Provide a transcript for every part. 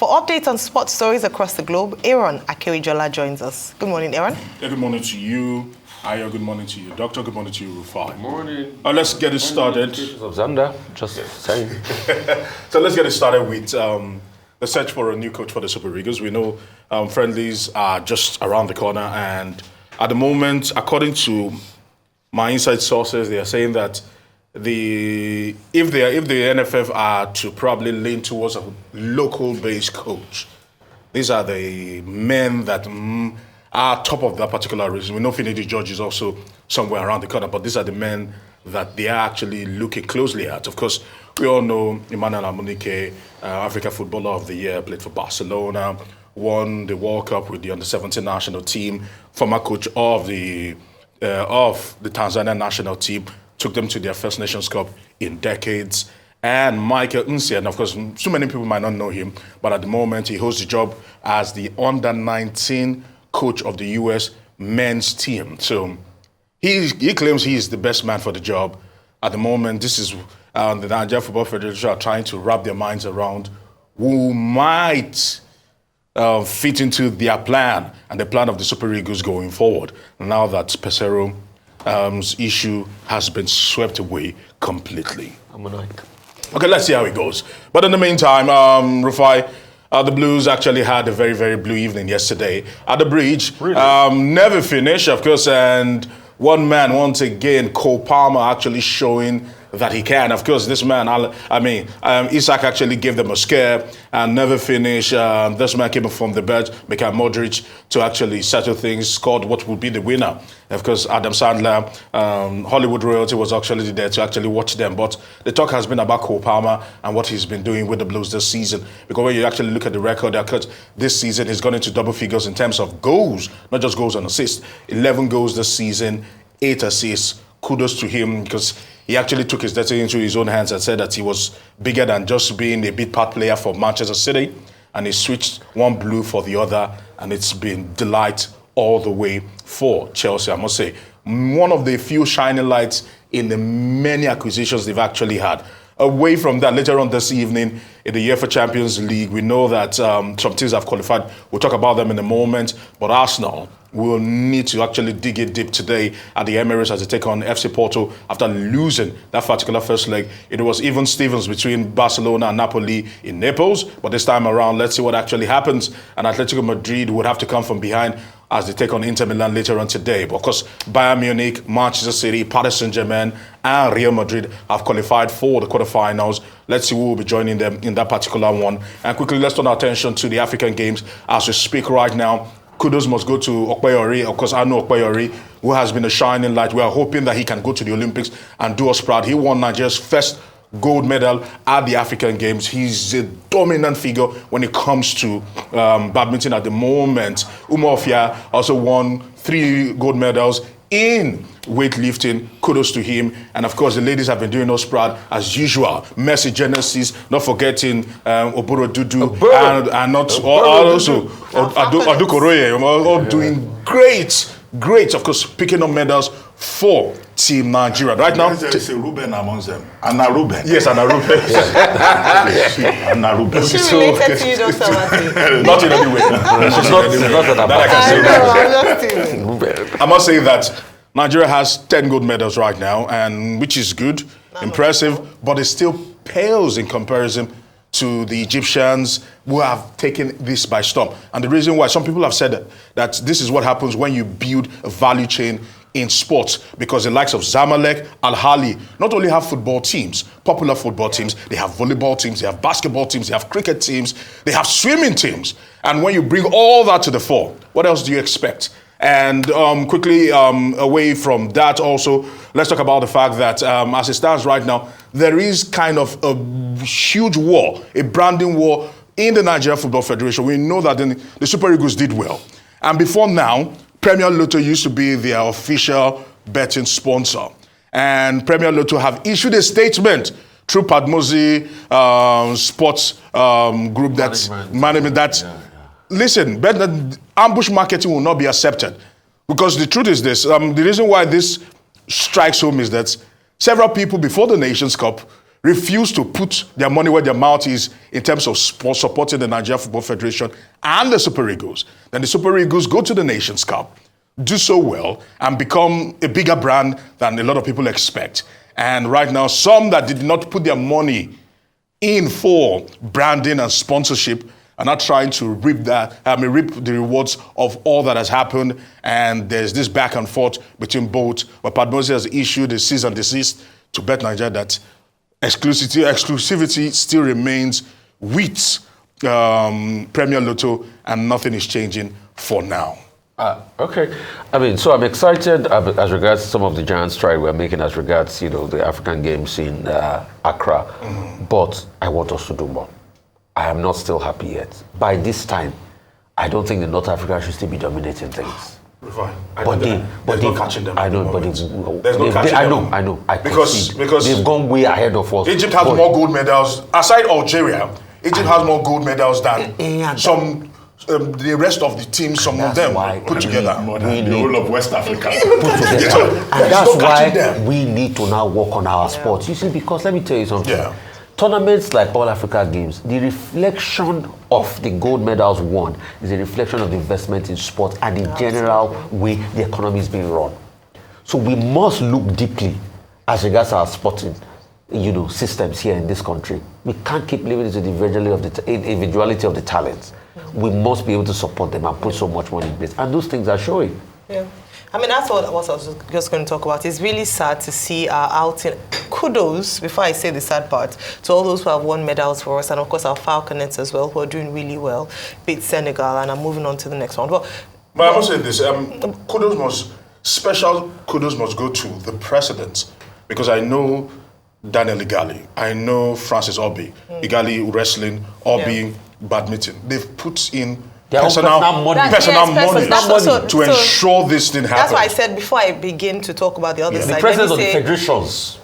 For updates on sports stories across the globe, Aaron Akewijola joins us. Good morning, Aaron. Yeah, good morning to you. Ayo, good morning to you. Doctor, good morning to you, Rufai. Good morning. Let's get it started. Of Zander, just saying. So let's get it started with the search for a new coach for the Super Eagles. We know friendlies are just around the corner, and at the moment, according to my inside sources, they are saying that if the NFF are to probably lean towards a local-based coach, these are the men that are top of that particular race. We know Finidi George is also somewhere around the corner, but these are the men that they are actually looking closely at. Of course, we all know Emmanuel Amunike, Africa Footballer of the Year, played for Barcelona, won the World Cup with the Under-17 national team, former coach of the Tanzania national team, took them to their first Nations Cup in decades. And Michael Nsia, and of course, so many people might not know him, but at the moment he holds the job as the Under-19 coach of the U.S. men's team. So he claims he is the best man for the job. At the moment, this is the Nigerian Football Federation are trying to wrap their minds around who might fit into their plan and the plan of the Super Eagles going forward, now that Pesero's issue has been swept away completely. Okay, let's see how it goes. But in the meantime, Rufai, the Blues actually had a very, very blue evening yesterday at the bridge. Really? Never finished, of course, and one man, once again, Cole Palmer actually showing that he can. Of course, this man, Isaac actually gave them a scare and never finished. This man came from the bench, Mikhail Modric, to actually settle things, scored what would be the winner. Of course, Adam Sandler, Hollywood royalty was actually there to actually watch them. But the talk has been about Cole Palmer and what he's been doing with the Blues this season. Because when you actually look at the record, this season he's gone into double figures in terms of goals, not just goals and assists. 11 goals this season, 8 assists. Kudos to him, because he actually took his destiny into his own hands and said that he was bigger than just being a big part player for Manchester City, and he switched one blue for the other, and it's been delight all the way for Chelsea, I must say. One of the few shining lights in the many acquisitions they've actually had. Away from that, later on this evening, in the UEFA Champions League, we know that some teams have qualified. We'll talk about them in a moment, but Arsenal will need to actually dig it deep today at the Emirates as they take on FC Porto after losing that particular first leg. It was even Stevens between Barcelona and Napoli in Naples, but this time around, let's see what actually happens. And Atletico Madrid would have to come from behind as they take on Inter Milan later on today. But of course, Bayern Munich, Manchester City, Paris Saint-Germain, and Real Madrid have qualified for the quarterfinals. Let's see who will be joining them in that particular one. And quickly, let's turn our attention to the African Games as we speak right now. Kudos must go to Okpeyori. Of course, I know Okpeyori, who has been a shining light. We are hoping that he can go to the Olympics and do us proud. He won Nigeria's first gold medal at the African Games. He's a dominant figure when it comes to badminton at the moment. Umofia also won 3 gold medals in weightlifting. Kudos to him. And of course, the ladies have been doing us proud as usual. Mercy Genesis, not forgetting Oboro Dudu, and not also Adukoroye, all doing great, of course, picking up medals for Team Nigeria. Right now, there is a Ruben amongst them. Anna Ruben. Yes, Anna Ruben. Anna Ruben. Is she related to you, Dr. Mati? Not in any way. I must say that Nigeria has 10 gold medals right now, and which is good, impressive, but it still pales in comparison to the Egyptians who have taken this by storm. And the reason why, some people have said that this is what happens when you build a value chain in sports, because the likes of Zamalek, Al-Ahly not only have football teams, popular football teams, they have volleyball teams, they have basketball teams, they have cricket teams, they have swimming teams. And when you bring all that to the fore, what else do you expect? And quickly, away from that also, let's talk about the fact that as it stands right now, there is kind of a huge war, a branding war in the Nigerian Football Federation. We know that the Super Eagles did well. And before now, Premier Lotto used to be their official betting sponsor. And Premier Lotto have issued a statement through Padmozi Sports Group listen, ambush marketing will not be accepted. Because the truth is this, the reason why this strikes home is that several people before the Nations Cup refuse to put their money where their mouth is in terms of supporting the Nigeria Football Federation and the Super Eagles, then the Super Eagles go to the Nations Cup, do so well, and become a bigger brand than a lot of people expect. And right now, some that did not put their money in for branding and sponsorship are not trying to reap the rewards of all that has happened. And there's this back and forth between both. But Padmosi has issued a cease and desist to Bet Nigeria that exclusivity still remains with Premier Lotto, and nothing is changing for now. Okay. I mean, so I'm excited as regards some of the giant stride we're making as regards, the African Games in Accra. But I want us to do more. I am not still happy yet. By this time, I don't think the North Africa should still be dominating things. Fine. There's no catching them. I know, but there's no catching them. I know. Because they've gone way ahead of us. Egypt has more gold medals. Aside Algeria, Egypt has more gold medals than the rest of the teams, some of them put together. More than the whole of West Africa. Put together. And that's why we need to now work on our sports. You see, because let me tell you something. Yeah. Tournaments like All Africa Games, the reflection of the gold medals won is a reflection of the investment in sport and the general way the economy is being run. So we must look deeply as regards our sporting, systems here in this country. We can't keep living into the individuality of the talents. We must be able to support them and put so much money in place. And those things are showing. Yeah. I mean, that's what I was just going to talk about. It's really sad to see our outing. Kudos, before I say the sad part, to all those who have won medals for us, and of course our Falconets as well, who are doing really well, beat Senegal, and I'm moving on to the next one. But I must say this, special kudos must go to the presidents, because I know Daniel Igali, I know Francis Obi, Igali wrestling, Obi badminton. They've put in personal money to ensure this thing happens. That's why I said before I begin to talk about the other side. The presidents of the federations.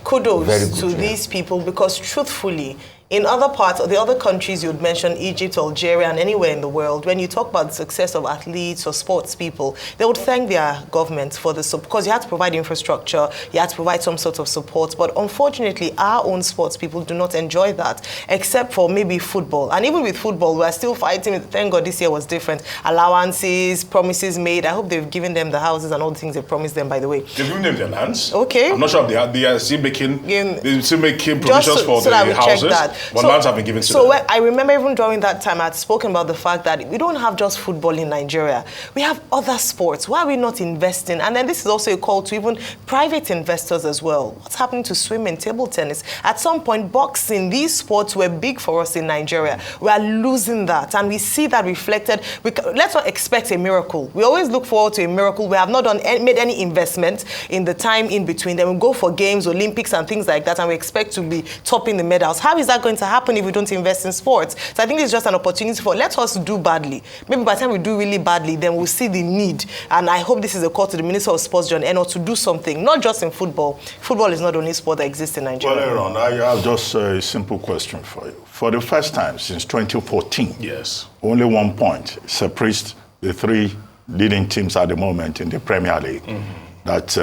Kudos to these people, because truthfully, in other parts, or the other countries you'd mention, Egypt, Algeria, and anywhere in the world, when you talk about the success of athletes or sports people, they would thank their government for the support, because you had to provide infrastructure, you had to provide some sort of support. But unfortunately, our own sports people do not enjoy that, except for maybe football. And even with football, we're still fighting. Thank God this year was different. Allowances, promises made. I hope they've given them the houses and all the things they promised them, by the way. They've given them their lands. Okay. I'm not sure if they are still making provisions for the houses. But lands have been given to them. So I remember even during that time, I had spoken about the fact that we don't have just football in Nigeria. We have other sports. Why are we not investing? And then this is also a call to even private investors as well. What's happening to swimming, table tennis? At some point, boxing, these sports were big for us in Nigeria. We are losing that. And we see that reflected. Let's not expect a miracle. We always look forward to a miracle. We have not made any investment in the time in between. Then we go for games, Olympics and things like that, and we expect to be topping the medals. How is that going to happen if we don't invest in sports? So I think it's just an opportunity for, let us do badly. Maybe by the time we do really badly, then we'll see the need. And I hope this is a call to the Minister of Sports, John Eno, to do something, not just in football. Football is not the only sport that exists in Nigeria. Well, Aaron, I have just a simple question for you. For the first time since 2014, only 1 point separates the three leading teams at the moment in the Premier League. That,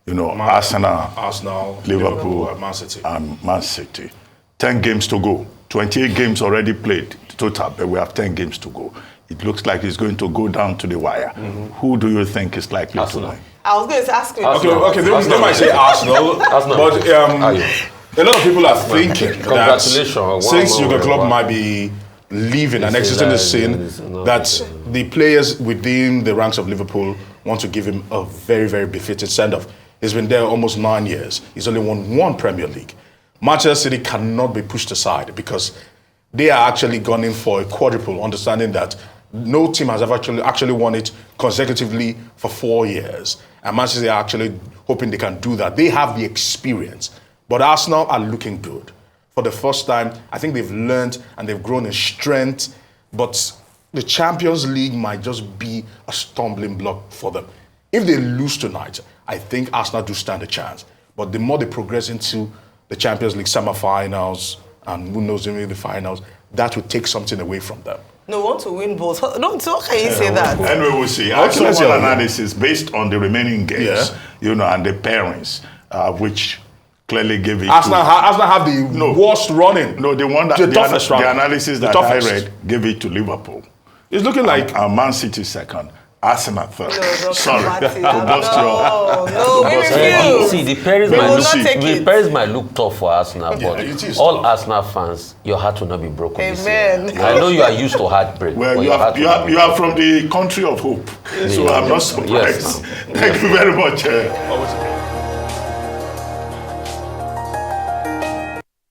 Arsenal, Liverpool, and Man City. 10 games to go. 28 games already played total, but we have 10 games to go. It looks like it's going to go down to the wire. Who do you think is likely to win? I was going to ask you. Okay, they might say Arsenal, but a lot of people are thinking that since Jurgen Klopp might be leaving and exiting the scene, that the players within the ranks of Liverpool want to give him a very, very befitting send-off. He's been there almost 9 years. He's only won one Premier League. Manchester City cannot be pushed aside because they are actually gone in for a quadruple, understanding that no team has ever actually won it consecutively for 4 years. And Manchester City are actually hoping they can do that. They have the experience. But Arsenal are looking good. For the first time, I think they've learned and they've grown in strength. But the Champions League might just be a stumbling block for them. If they lose tonight, I think Arsenal do stand a chance. But the more they progress into the Champions League semi-finals, and who knows, maybe the finals, that would take something away from them. No, want to win both. How can you say that? Anyway, we'll see. I saw one analysis based on the remaining games, and the pairings, which clearly gave it Arsenal have the worst running. No, the one that the toughest running. The analysis that I read gave it to Liverpool. It's looking like Man City second. Arsenal third. No, Sorry to bust we refuse. See, the Paris might look tough for Arsenal, but all Arsenal fans, your heart will not be broken. Amen. I know you are used to heartbreak. Well, you are from the country of hope, so I'm not surprised. Yes, Thank you very much.